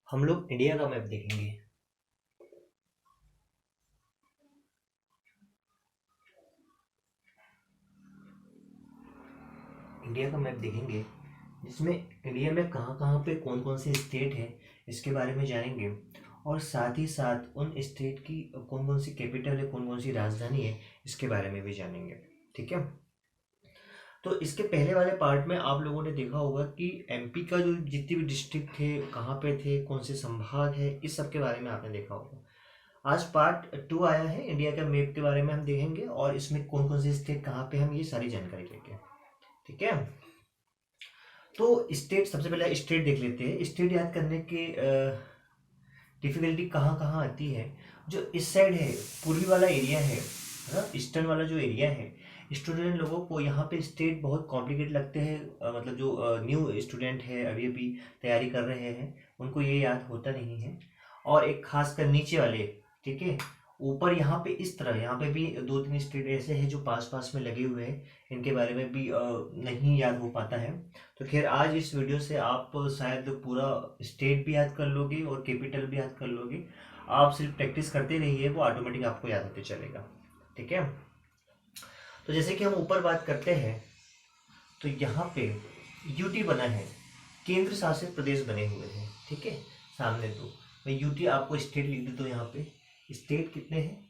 हम लोग इंडिया का मैप देखेंगे। इंडिया का मैप देखेंगे जिसमें इंडिया में कहाँ कहाँ पे कौन कौन सी स्टेट है इसके बारे में जानेंगे। और साथ ही साथ उन स्टेट की कौन कौन सी कैपिटल है, कौन कौन सी राजधानी है, इसके बारे में भी जानेंगे। ठीक है। तो इसके पहले वाले पार्ट में आप लोगों ने देखा होगा कि एमपी का जो जितने भी डिस्ट्रिक्ट थे, कहाँ पे थे, कौन से संभाग है, इस सब के बारे में आपने देखा होगा। आज पार्ट 2 आया है, इंडिया का मैप के बारे में हम देखेंगे और इसमें कौन कौन से स्टेट कहाँ पे, हम ये सारी जानकारी लेंगे। ठीक है। तो स्टेट, सबसे पहले स्टेट देख लेते हैं। स्टेट याद करने के डिफिकल्टी कहाँ कहाँ आती है। जो इस साइड है, पूर्वी वाला एरिया है ना, ईस्टर्न वाला जो एरिया है, स्टूडेंट लोगों को यहाँ पे स्टेट बहुत कॉम्प्लिकेट लगते हैं। मतलब जो न्यू स्टूडेंट है, अभी अभी तैयारी कर रहे हैं, उनको ये याद होता नहीं है। और एक खासकर नीचे वाले, ठीक है, ऊपर यहाँ पे इस तरह, यहाँ पे भी दो तीन स्टेट ऐसे हैं जो पास पास में लगे हुए हैं, इनके बारे में भी नहीं याद हो पाता है। तो खैर, आज इस वीडियो से आप शायद पूरा स्टेट भी याद कर लोगे और कैपिटल भी याद कर लोगे। आप सिर्फ प्रैक्टिस करते रहिए, वो ऑटोमेटिक आपको याद होते चलेगा। ठीक है। तो जैसे कि हम ऊपर बात करते हैं, तो यहाँ पे यूटी बना है, केंद्र शासित प्रदेश बने हुए हैं। ठीक है। सामने दो, मैं यूटी आपको स्टेट लिख देता हूँ। यहाँ पे स्टेट कितने हैं,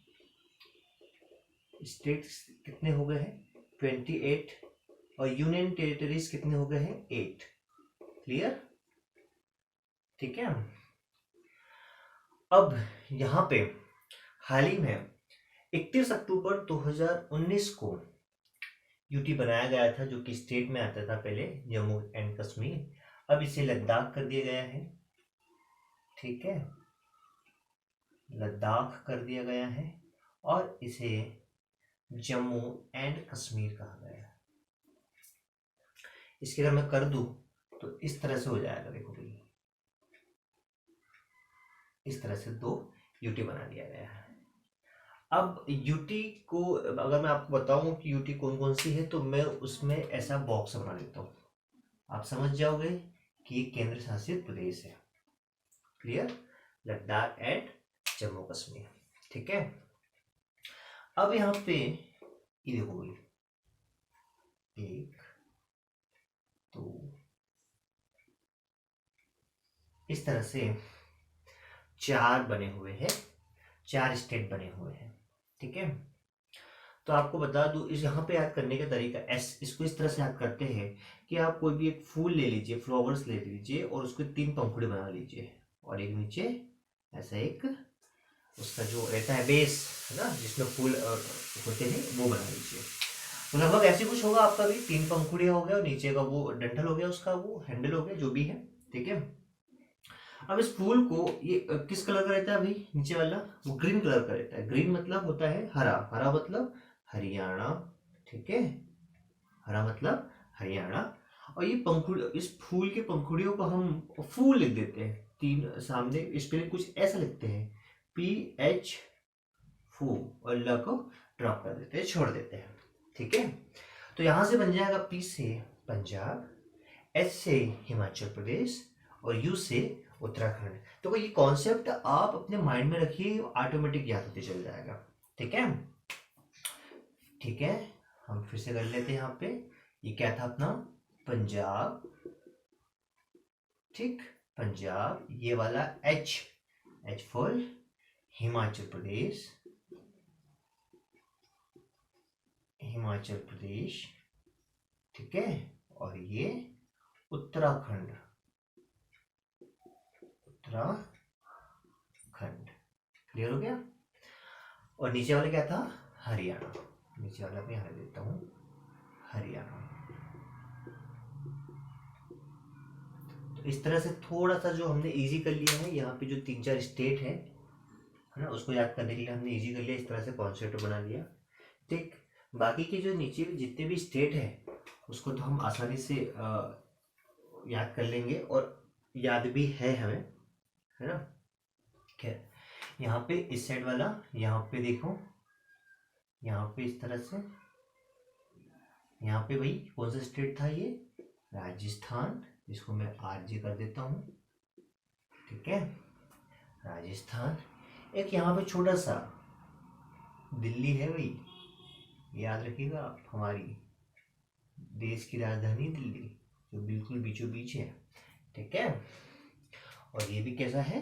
स्टेट्स कितने हो गए हैं, 28। और यूनियन टेरिटरीज कितने हो गए हैं, 8। क्लियर। ठीक है। अब यहाँ पे हाल ही में 31 अक्टूबर 2019 को यूटी बनाया गया था, जो कि स्टेट में आता था पहले, जम्मू एंड कश्मीर। अब इसे लद्दाख कर दिया गया है। ठीक है, लद्दाख कर दिया गया है और इसे जम्मू एंड कश्मीर कहा गया है। इसके अगर मैं कर दूं तो इस तरह से हो जाएगा। देखो भाई, इस तरह से दो यूटी बना दिया गया है। अब यूटी को अगर मैं आपको बताऊं कि यूटी कौन कौन सी है, तो मैं उसमें ऐसा बॉक्स बना देता हूँ, आप समझ जाओगे कि ये केंद्र शासित प्रदेश है। क्लियर। लद्दाख एंड जम्मू कश्मीर। ठीक है। अब यहाँ पे ये देखो, एक, दो, इस तरह से चार बने हुए हैं, चार स्टेट बने हुए हैं। ठीक है। तो आपको बता दूं, इस यहाँ पे याद करने का तरीका, इसको इस तरह से याद करते हैं कि आप कोई भी एक फूल ले लीजिए, फ्लावर्स ले लीजिए और उसके 3 पंखुड़ी बना लीजिए, और एक नीचे ऐसा एक उसका जो रहता है बेस, है ना, जिसमें फूल होते हैं, वो बना लीजिए। तो लगभग ऐसे कुछ होगा आपका भी, 3 पंखुड़ियाँ हो गया और नीचे का वो डंठल हो गया, उसका वो हैंडल हो गया, जो भी है। ठीक है। अब इस फूल को ये किस कलर का रहता है भाई, नीचे वाला वो ग्रीन कलर का रहता है। ग्रीन मतलब होता है हरा, हरा मतलब हरियाणा। ठीक है, हरा मतलब हरियाणा। और ये पंखुड़, इस फूल के पंखुड़ियों को हम फूल लिख देते हैं, 3 सामने स्पेलिंग कुछ ऐसा लिखते हैं, PH, फू, और ल को ड्रॉप कर देते हैं, छोड़ देते हैं। ठीक है। तो यहां से बन जाएगा P से पंजाब, H से हिमाचल प्रदेश और U से उत्तराखंड। तो ये कॉन्सेप्ट आप अपने माइंड में रखिए, ऑटोमेटिक याद होते चल जाएगा। ठीक है। ठीक है, हम फिर से कर लेते हैं। यहाँ पे ये क्या था अपना, पंजाब। ठीक, पंजाब, ये वाला H, H for Himachal Pradesh, Himachal Pradesh. ठीक है। और ये उत्तराखंड, उत्तराखंड। क्लियर हो गया। और नीचे वाला क्या था, हरियाणा। नीचे वाला मैं यहाँ देता हूँ, हरियाणा। तो इस तरह से थोड़ा सा जो हमने इजी कर लिया है, यहाँ पे जो 3-4 स्टेट है ना, उसको याद करने के लिए हमने इजी कर लिया, इस तरह से कॉन्सेप्ट बना लिया। ठीक। बाकी के जो नीचे जितने भी स्टेट है, उसको तो हम आसानी से याद कर लेंगे और याद भी है हमें, है ना। खैर, यहाँ पे इस साइड वाला, यहाँ पे देखो, यहाँ पे इस तरह से, यहाँ पे भाई कौन सा स्टेट था ये, राजस्थान, जिसको मैं RJ कर देता हूँ। ठीक है, राजस्थान। एक यहाँ पे छोटा सा दिल्ली है भाई, याद रखिएगा आप, हमारी देश की राजधानी दिल्ली, जो बिल्कुल बीचों बीच है। ठीक है, और ये भी कैसा है,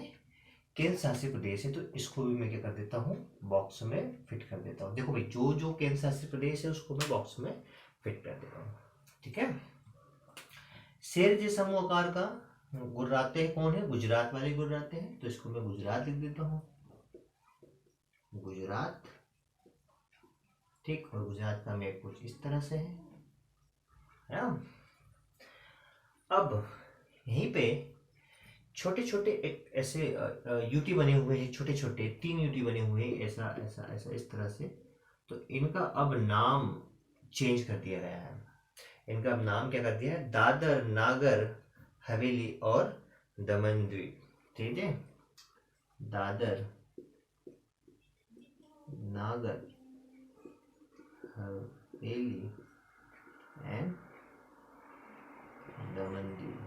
केंद्र शासित प्रदेश है, तो इसको भी मैं क्या कर देता हूँ, बॉक्स में फिट कर देता हूँ। देखो भाई, जो जो केंद्र शासित प्रदेश है उसको मैं बॉक्स में फिट कर देता हूँ। ठीक है, शेर जैसा मुंह आकार का गुर्राते हैं कौन है, गुजरात वाले गुर्राते हैं, तो इसको मैं गुजरात लिख देता हूँ, गुजरात। ठीक, और गुजरात का मैप कुछ इस तरह से है ना। अब यहीं पे छोटे छोटे ऐसे यूटी बने हुए हैं, छोटे छोटे 3 यूटी बने हुए हैं, ऐसा ऐसा ऐसा इस तरह से। तो इनका अब नाम चेंज कर दिया गया है। इनका अब नाम क्या कर दिया है, दादर नागर हवेली और दमन द्वीप। ठीक है, दादर नागर हवेली एंड दमन द्वीप।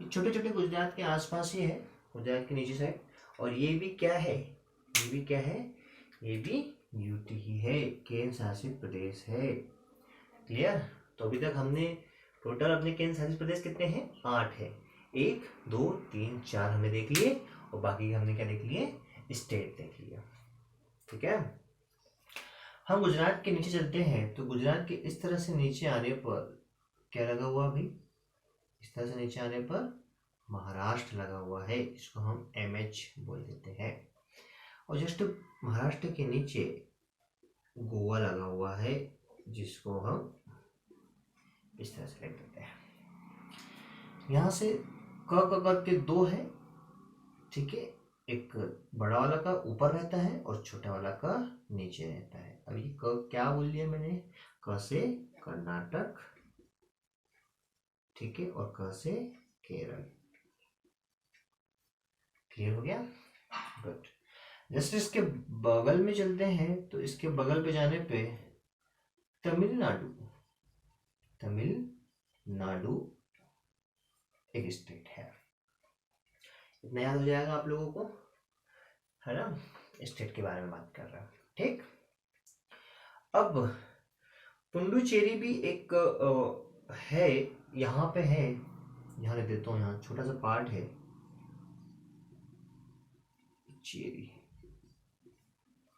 ये छोटे छोटे गुजरात के आसपास ही है, गुजरात के नीचे साइड। और ये भी क्या है, ये भी क्या है, ये भी यूटी ही है, केंद्र शासित प्रदेश है। क्लियर। तो अभी तक हमने टोटल अपने केंद्र शासित प्रदेश कितने हैं, 8 है। 1 2 3 4 हमने देख लिए, और बाकी हमने क्या देख लिए, स्टेट देख लिया। ठीक है, हम गुजरात के नीचे चलते हैं, तो गुजरात के इस तरह से नीचे आने पर क्या लगा हुआ भाई, इस तरह से नीचे आने पर महाराष्ट्र लगा हुआ है, इसको हम MH बोल देते हैं। और जस्ट महाराष्ट्र के नीचे गोवा लगा हुआ है, जिसको हम इस तरह से लिख देते हैं। यहाँ से क करके 2 है। ठीक है, एक बड़ा वाला का ऊपर रहता है और छोटा वाला का नीचे रहता है। अब ये क क्या बोल दिया मैंने, क से कर्नाटक, ठीक है, और क से केरल। क्लियर हो गया, गुड। जस्ट इसके बगल में चलते हैं, तो इसके बगल पे जाने पे तमिलनाडु, तमिलनाडु एक स्टेट है। इतना याद हो जाएगा आप लोगों को, है ना, स्टेट के बारे में बात कर रहा हूं। ठीक, अब पुडुचेरी भी एक है, यहाँ पे है, यहाँ लिख देता हूँ, यहाँ छोटा सा पार्ट है चेरी।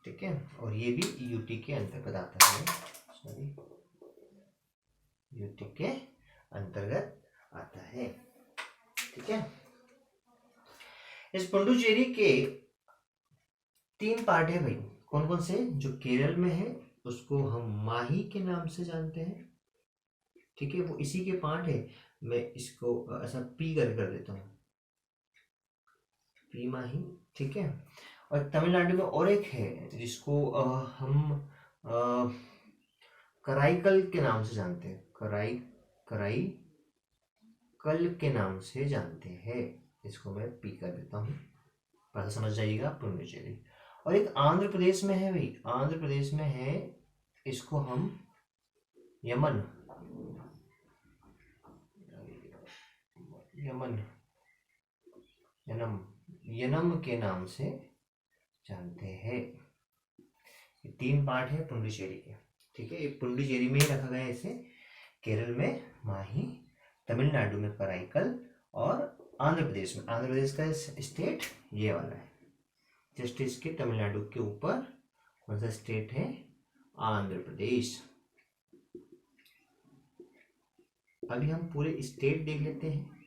ठीक है, और ये भी यूटी के अंतर्गत आता है, सॉरी, यूटी के अंतर्गत आता है। ठीक है, इस पुडुचेरी के 3 पार्ट है भाई, कौन कौन से, जो केरल में है उसको हम माही के नाम से जानते हैं। ठीक है, वो इसी के पार्ट है। मैं इसको ऐसा पी कर देता हूँ, पी माही। ठीक है, और तमिलनाडु में और एक है जिसको हम कराईकल के नाम से जानते हैं, कराईकल के नाम से जानते हैं। इसको मैं पी कर देता हूँ, पता समझ जाइएगा, पुडुचेरी। और एक आंध्र प्रदेश में है भाई, आंध्र प्रदेश में है, इसको हम यमन यनम के नाम से जानते हैं। ये 3 पार्ट है पुडुचेरी के। ठीक है, ये पुडुचेरी में ही रखा गया है इसे, केरल में माही, तमिलनाडु में कराईकल, और आंध्र प्रदेश का स्टेट ये वाला है, जस्ट इसके तमिलनाडु के ऊपर कौन सा स्टेट है, आंध्र प्रदेश। अभी हम पूरे स्टेट देख लेते हैं,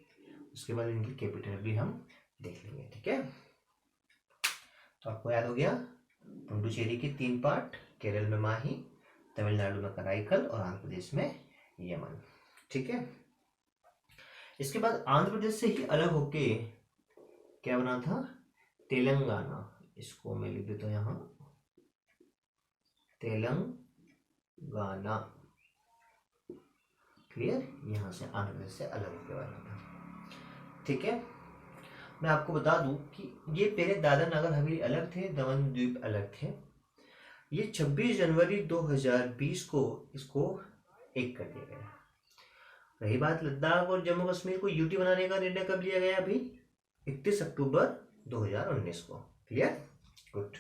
उसके बाद इनकी कैपिटल भी हम देख लेंगे। ठीक है, तो आपको याद हो गया, पुडुचेरी के 3 पार्ट, केरल में माही, तमिलनाडु में कराईकल, और आंध्र प्रदेश में यमन। ठीक है, इसके बाद आंध्र प्रदेश से ही अलग होके क्या बना था, तेलंगाना। इसको मैं लिख देता हूँ यहाँ, तेलंगाना। क्लियर, यहाँ से आंध्र प्रदेश से अलग होके बना था। ठीक है, मैं आपको बता दूं कि ये पहले दादर नगर हवेली अलग थे, दमन द्वीप अलग थे। ये 26 जनवरी 2020 को इसको एक कर दिया गया। रही बात लद्दाख और जम्मू कश्मीर को यूटी बनाने का निर्णय कब लिया गया? अभी 31 अक्टूबर 2019 को। क्लियर? गुड।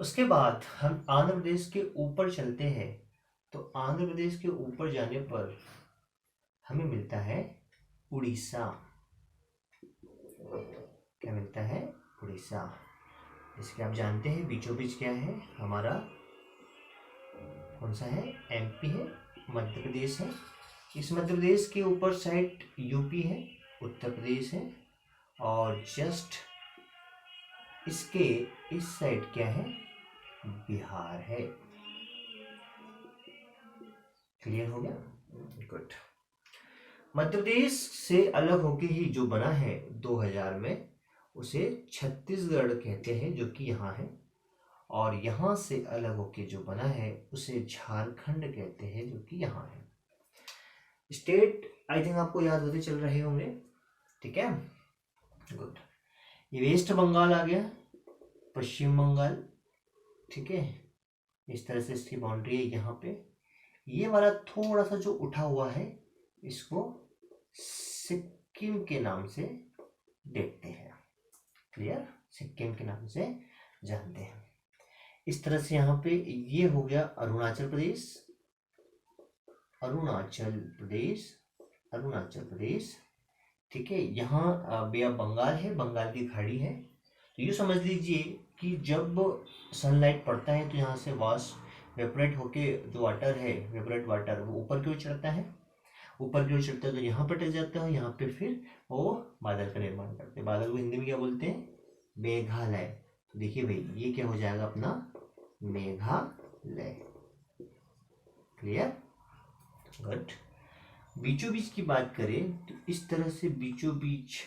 उसके बाद हम आंध्र प्रदेश के ऊपर चलते हैं। तो आंध्र प्रदेश के ऊपर जाने पर हमें मिलता है उड़ीसा। क्या मिलता है? उड़ीसा। इसके आप जानते हैं बीचों बीच क्या है हमारा, कौन सा है? एमपी है, मध्य प्रदेश है। इस मध्य प्रदेश के ऊपर साइड यूपी है, उत्तर प्रदेश है, और जस्ट इसके इस साइड क्या है? बिहार है। क्लियर हो गया? गुड। मध्य प्रदेश से अलग होके ही जो बना है 2000 में, उसे छत्तीसगढ़ कहते हैं, जो कि यहाँ है। और यहाँ से अलग होके जो बना है उसे झारखंड कहते हैं, जो कि यहाँ है। स्टेट आई थिंक आपको याद होते चल रहे होंगे। ठीक है, गुड। ये वेस्ट बंगाल आ गया, पश्चिम बंगाल। ठीक है, इस तरह से इसकी बाउंड्री है यहाँ पे। ये वाला थोड़ा सा जो उठा हुआ है इसको सिक्किम के नाम से देखते हैं। क्लियर? सिक्किम के नाम से जानते हैं। इस तरह से यहाँ पे ये हो गया अरुणाचल प्रदेश, अरुणाचल प्रदेश, अरुणाचल प्रदेश। ठीक है, यहाँ बे ऑफ बंगाल है, बंगाल की खाड़ी है। तो ये समझ लीजिए कि जब सनलाइट पड़ता है तो यहाँ से वाष्प वेपोरेट होके जो वाटर है, वेपोरेट वाटर, वो ऊपर की ओर चढ़ता है। ऊपर की ओर चढ़ता है तो यहाँ पर टच जाता है, यहाँ पे फिर वो बादल का निर्माण करते हैं। बादल को हिंदी में क्या बोलते हैं? मेघालय। तो देखिए भाई, ये क्या हो जाएगा अपना? मेघालय। क्लियर? गुड। बीचों बीच की बात करें तो इस तरह से बीचों बीच,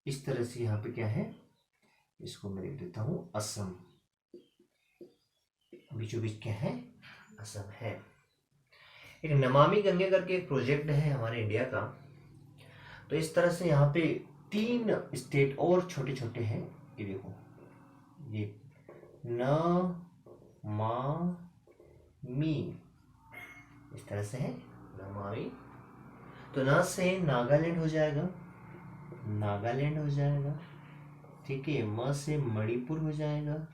इस तरह से यहाँ पे क्या है? इसको मैं लिख देता हूँ असम। बीचों बीच क्या है? असम है। एक नमामि गंगे करके एक प्रोजेक्ट है हमारे इंडिया का। तो इस तरह से यहाँ पे 3 स्टेट और छोटे छोटे हैं। ये देखो, ये न मा मी, इस तरह से है नमामि। तो न से नागालैंड हो जाएगा, नागालैंड हो जाएगा। ठीक है, म से मणिपुर हो जाएगा।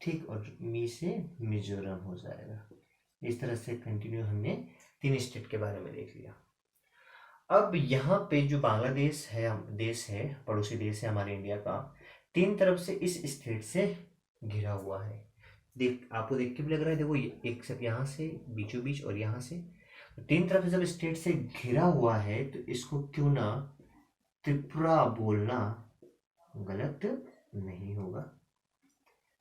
ठीक, और मी से मिजोरम हो जाएगा। इस तरह से कंटिन्यू हमने 3 स्टेट के बारे में देख लिया। अब यहाँ पे जो बांग्लादेश है, देश है, पड़ोसी देश है हमारे इंडिया का, 3 तरफ से इस स्टेट से घिरा हुआ है। देख, आपको देख के भी लग रहा है, देखो एक सब यहाँ से बीचों बीच और यहाँ से, तो 3 तरफ से जब स्टेट से घिरा हुआ है तो इसको क्यों ना त्रिपुरा बोलना गलत नहीं होगा।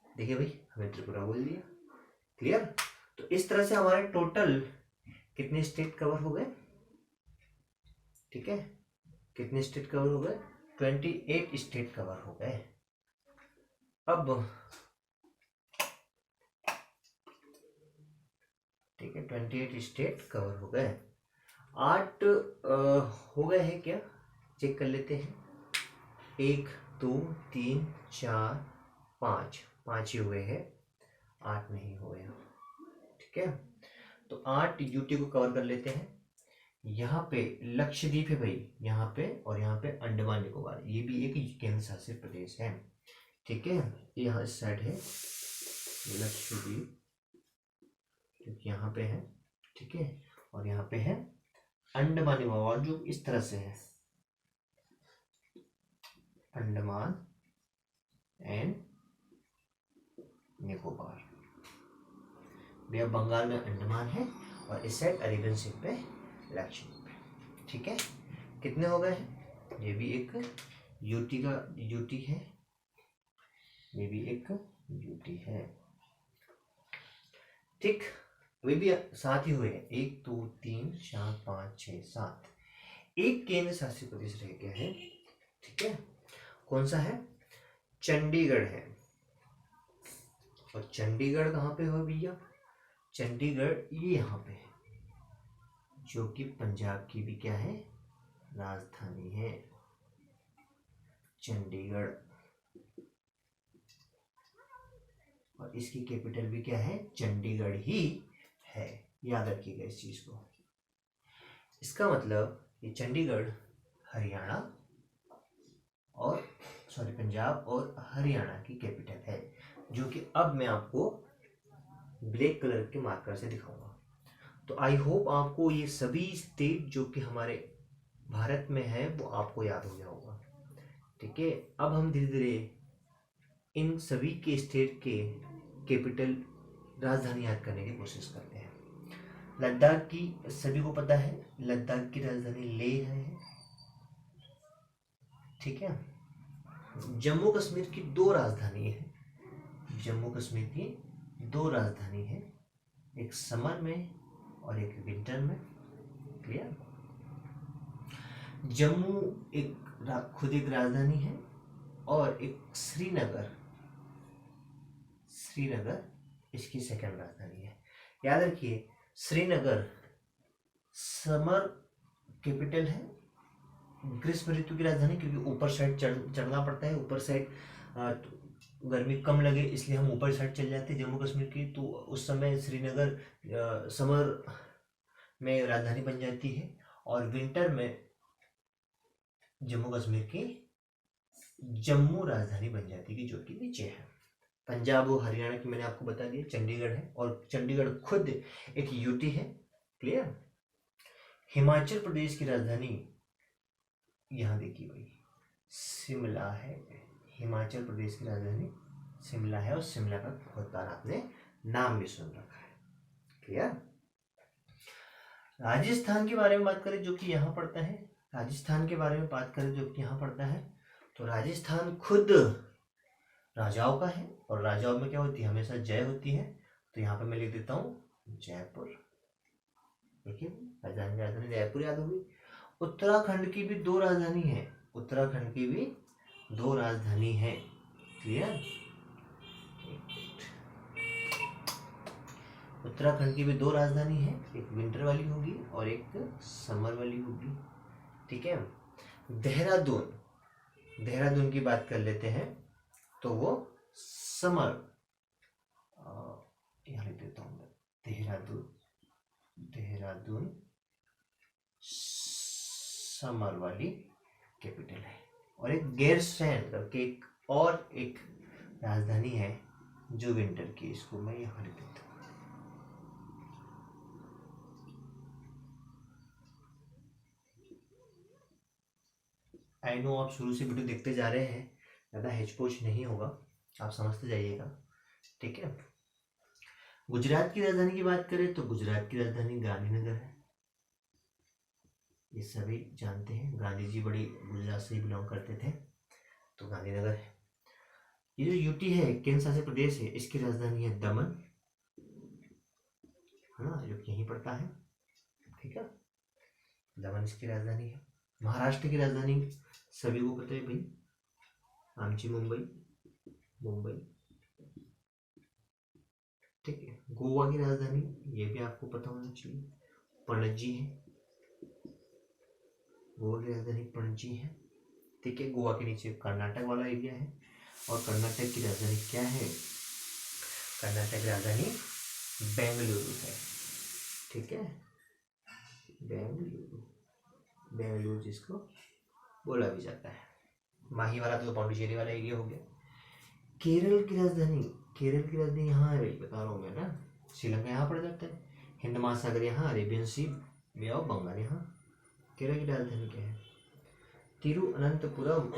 देखिए भाई, हमें त्रिपुरा बोल दिया। क्लियर? तो इस तरह से हमारे टोटल कितने स्टेट कवर हो गए? ठीक है, कितने स्टेट कवर हो गए? 28 स्टेट कवर हो गए। अब ठीक है, 28 स्टेट कवर हो गए। 8 हो गए हैं क्या? चेक कर लेते हैं। 1 2 3 4 5, 5 ही हुए हैं, 8 नहीं हुए। ठीक है, तो 8 यूटी को कवर कर लेते हैं। यहाँ पे लक्षद्वीप है भाई, यहाँ पे, और यहाँ पे अंडमान निकोबार, ये भी एक केंद्र शासित प्रदेश है। ठीक है, यहाँ इस साइड है लक्षद्वीप, क्योंकि यहाँ पे है। ठीक है, और यहाँ पे है अंडमान निकोबार, जो इस तरह से है, Andaman and Nicobar. Bay of Bengal में अंडमान है और इस साइड अरेबियन सी पे लक्षद्वीप है। ठीक है, कितने हो गए हैं? ये भी एक यूटी का यूटी है, ये भी एक यूटी है। ठीक, वे भी 7 ही हुए हैं। 1 2 3 4 5 6 7, एक केंद्र शासित प्रदेश रह गया है। ठीक है, कौन सा है? चंडीगढ़ है। और चंडीगढ़ कहाँ पे हो भैया? चंडीगढ़ ये यहाँ पे है, जो कि पंजाब की भी क्या है? राजधानी है चंडीगढ़। और इसकी कैपिटल भी क्या है? चंडीगढ़ ही है। याद रखिएगा इस चीज़ को। इसका मतलब ये चंडीगढ़ हरियाणा और पंजाब और हरियाणा की कैपिटल है, जो कि अब मैं आपको ब्लैक कलर के मार्कर से दिखाऊंगा। तो आई होप आपको ये सभी स्टेट जो कि हमारे भारत में है वो आपको याद हो गया होगा। ठीक है, अब हम धीरे धीरे इन सभी के स्टेट के कैपिटल राजधानी याद करने की कोशिश करते हैं। लद्दाख की सभी को पता है, लद्दाख की राजधानी लेह है। ठीक है, जम्मू कश्मीर की दो राजधानी है, जम्मू कश्मीर की दो राजधानी है, एक समर में और एक विंटर में। क्लियर? जम्मू खुद एक राजधानी है और एक श्रीनगर इसकी सेकंड राजधानी है। याद रखिए, श्रीनगर समर कैपिटल है, ग्रीष्म ऋतु की राजधानी, क्योंकि ऊपर साइड चढ़ना पड़ता है, ऊपर साइड गर्मी कम लगे इसलिए हम ऊपर साइड चल जाते हैं जम्मू कश्मीर की। तो उस समय श्रीनगर समर में राजधानी बन जाती है और विंटर में जम्मू कश्मीर की जम्मू राजधानी बन जाती है, जो कि नीचे है। पंजाब और हरियाणा की मैंने आपको बता दिया, चंडीगढ़ है और चंडीगढ़ खुद एक यूटी है। क्लियर? हिमाचल प्रदेश की राजधानी यहाँ देखिए भाई, शिमला है। हिमाचल प्रदेश की राजधानी शिमला है और शिमला का बहुत बार आपने नाम भी सुन रखा है। क्लियर? राजस्थान के बारे में बात करें जो कि यहाँ पड़ता है, राजस्थान के बारे में बात करें जो कि यहाँ पड़ता है, तो राजस्थान खुद राजाओं का है और राजाओं में क्या होती है, हमेशा जय होती है। तो यहाँ पे मैं लिख देता हूँ जयपुर। देखिए, राजधानी जयपुर याद होगी। उत्तराखंड की भी दो राजधानी है, उत्तराखंड की भी दो राजधानी है। क्लियर? उत्तराखंड की भी दो राजधानी है, एक विंटर वाली होगी और एक समर वाली होगी। ठीक है, देहरादून की बात कर लेते हैं, तो वो समर, यहाँ लिख देता हूँ मैं, देहरादून समर वाली कैपिटल है। और एक गैरसैंण करके एक राजधानी है जो विंटर की, इसको मैं यहाँ लिख देता हूँ। आई नो आप शुरू से वीडियो देखते जा रहे हैं, ज़्यादा हिचपोच नहीं होगा, आप समझते जाइएगा। ठीक है, गुजरात की राजधानी की बात करें तो गुजरात की राजधानी गांधीनगर है, ये सभी जानते हैं। गांधी जी बड़ी गुजरात से ही बिलोंग करते थे, तो गांधीनगर है। ये जो यूटी है, केंद्र शासित प्रदेश है, इसकी राजधानी है दमन, है ना, जो यहीं पड़ता है। ठीक है, दमन इसकी राजधानी है। महाराष्ट्र की राजधानी सभी को पता है भाई, आमची मुंबई। ठीक है, गोवा की राजधानी ये भी आपको पता होना चाहिए, पणजी है। गोवा की राजधानी पणजी है। ठीक है, गोवा के नीचे कर्नाटक वाला एरिया है और कर्नाटक की राजधानी क्या है, कर्नाटक की राजधानी बेंगलुरु है। ठीक है, बेंगलुरु जिसको बोला भी जाता है। माही वाला तो पौंडीचेरी वाला एरिया हो गया। केरल की राजधानी यहाँ है भाई, बता रहा हूँ मैं ना, श्रीलंका यहाँ पड़ जाता है, हिंद महासागर यहाँ, Arabian Sea, Bay of Bengal यहाँ। केरल की राजधानी क्या है, तिरुअनंतपुरम।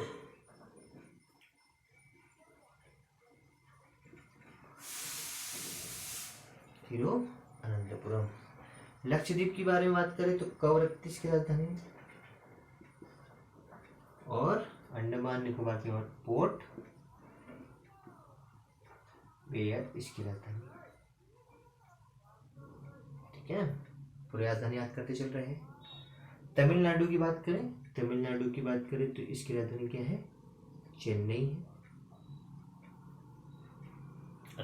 लक्षद्वीप की बारे में बात करें तो कवरत्ती की राजधानी है और अंडमान निकोबार के पोर्ट ब्लेयर इसकी राजधानी। ठीक है, पूरी राजधानी याद करते चल रहे हैं। तमिलनाडु की बात करें तो इसकी राजधानी क्या है, चेन्नई है।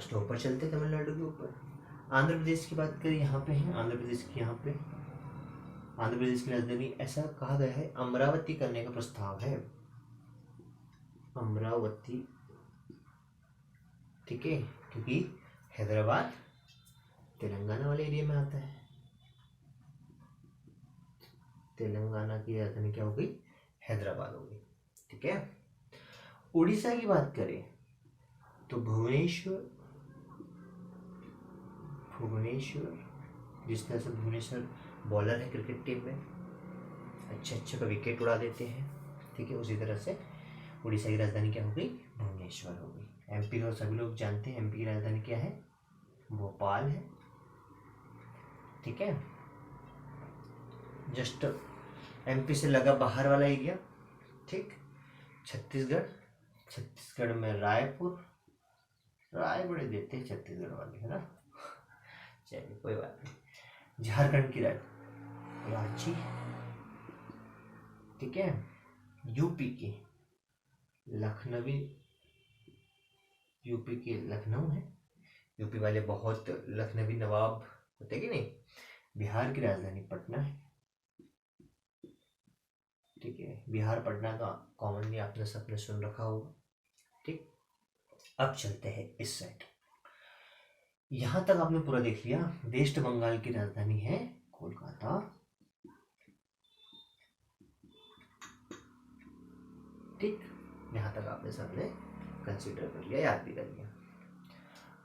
स्टॉप पर चलते तमिलनाडु के ऊपर। आंध्र प्रदेश की बात करें, यहाँ पे है आंध्र प्रदेश की राजधानी, ऐसा कहा गया है, अमरावती करने का प्रस्ताव है, अमरावती। ठीक है, क्योंकि हैदराबाद तेलंगाना वाले एरिया में आता है, तेलंगाना की राजधानी क्या हो गई? हैदराबाद हो गई। ठीक है। उड़ीसा की बात करें तो भुवनेश्वर, जिस तरह से भुवनेश्वर बॉलर है क्रिकेट टीम में, अच्छे अच्छे का विकेट उड़ा देते हैं। ठीक है, उसी तरह से उड़ीसा की राजधानी क्या हो गई? भुवनेश्वर हो गई। एमपी को सभी लोग जानते हैं, एमपी की राजधानी क्या है? भोपाल है। ठीक है, जस्ट एमपी से लगा बाहर वाला एरिया। ठीक, छत्तीसगढ़ में रायपुर, राय बड़े देते हैं छत्तीसगढ़ वाले, है ना। चलिए कोई बात नहीं। झारखंड की रांची। ठीक है, यूपी की लखनऊ है। यूपी वाले बहुत लखनवी नवाब होते कि नहीं। बिहार की राजधानी पटना है। ठीक है, बिहार पटना तो कॉमनली आपने सबने सुन रखा होगा। ठीक, अब चलते हैं इस साइड। यहां तक आपने पूरा देख लिया। वेस्ट बंगाल की राजधानी है कोलकाता। ठीक, यहां तक आपने सबने कंसीडर कर लिया, याद भी कर लिया।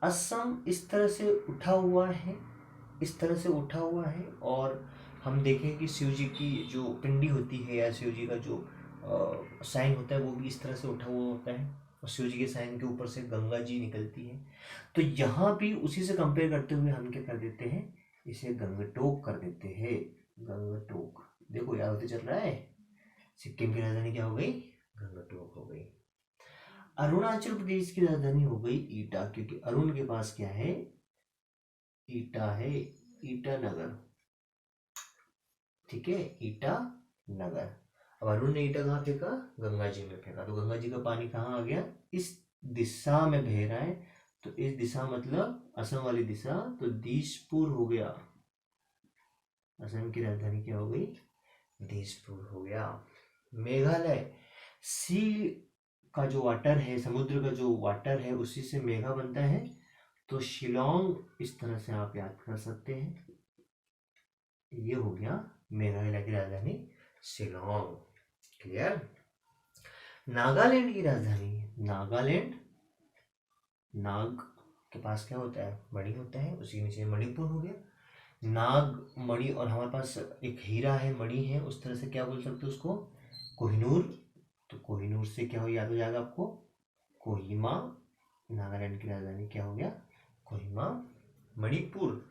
असम इस तरह से उठा हुआ है, और हम देखें कि शिव जी की जो पिंडी होती है या शिव जी का जो साइन होता है वो भी इस तरह से उठा हुआ होता है, और शिव जी के साइन के ऊपर से गंगा जी निकलती है। तो यहाँ भी उसी से कंपेयर करते हुए हम क्या कर देते हैं, इसे गंगटोक कर देते हैं। गंगटोक, देखो याद होते चल रहा है। सिक्किम की राजधानी क्या हो गई? गंगटोक हो गई। अरुणाचल प्रदेश की राजधानी हो गई ईटा, क्योंकि अरुण के पास क्या है? ईटा है, ईटानगर। ठीक है, ईटानगर। अब अरुण ने ईटा कहाँ फेंका? गंगा जी में फेंका, तो गंगा जी का पानी कहाँ आ गया? इस दिशा में बह रहा है, तो इस दिशा मतलब असम वाली दिशा, तो दिसपुर हो गया। असम की राजधानी क्या हो गई? दिसपुर हो गया। मेघालय, सी का जो वाटर है, समुद्र का जो वाटर है, उसी से मेघा बनता है, तो शिलोंग इस तरह से आप याद कर सकते हैं। ये हो गया मेघालय की राजधानी शिलोंग। क्लियर। नागालैंड की राजधानी, नाग के पास क्या होता है? मणि होता है, उसी के नीचे मणिपुर हो गया। नाग मणि, और हमारे पास एक हीरा है, मणि है, उस तरह से क्या बोल सकते हो उसको? कोहिनूर। तो कोहिनूर से क्या हो, याद हो जाएगा आपको? कोहिमा। नागालैंड की राजधानी क्या हो गया? कोहिमा। मणिपुर,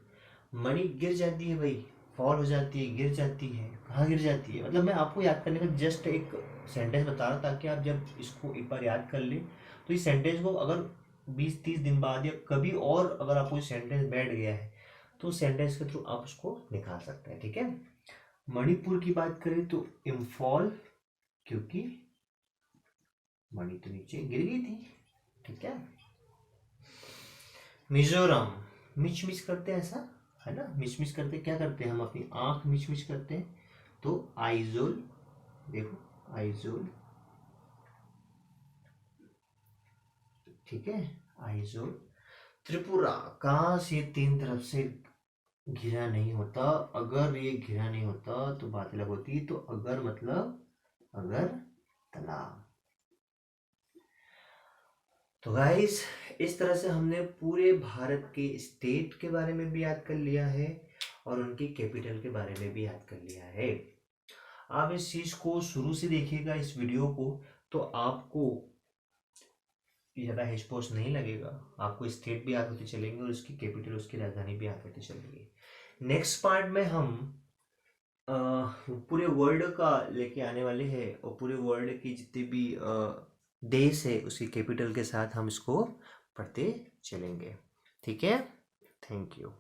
मणि गिर जाती है भाई, फॉल हो जाती है, गिर जाती है। कहाँ गिर जाती है? मतलब मैं आपको याद करने का जस्ट एक सेंटेंस बता रहा हूँ, ताकि आप जब इसको एक बार याद कर ले, तो इस सेंटेंस को अगर 20-30 दिन बाद या कभी और अगर आपको सेंटेंस बैठ गया है, तो सेंटेंस के थ्रू आप उसको निकाल सकते हैं। ठीक है। मणिपुर की बात करें तो इम्फॉल, क्योंकि मणि तो नीचे गिर गई थी। ठीक है। मिजोरम, मिच करते हैं ऐसा, है ना। मिच करते क्या करते हैं हम? अपनी आंख मिच करते हैं, तो आइजोल। देखो आइजोल, ठीक है, आइजोल। त्रिपुरा, कहाँ से 3 तरफ से घिरा नहीं होता। अगर ये घिरा नहीं होता तो बात अलग होती। तो अगर मतलब अगर तालाब। तो गाइस, इस तरह से हमने पूरे भारत के स्टेट के बारे में भी याद कर लिया है, और उनकी कैपिटल के बारे में भी याद कर लिया है। आप इस चीज को शुरू से देखिएगा इस वीडियो को, तो आपको ज़्यादा हेचपोच नहीं लगेगा। आपको स्टेट भी याद होते चलेंगे, और उसकी कैपिटल, उसकी राजधानी भी याद होते चलेंगे। नेक्स्ट पार्ट में हम पूरे वर्ल्ड का लेके आने वाले हैं, और पूरे वर्ल्ड की जितने भी देश है उसकी कैपिटल के साथ हम इसको पढ़ते चलेंगे। ठीक है, थैंक यू।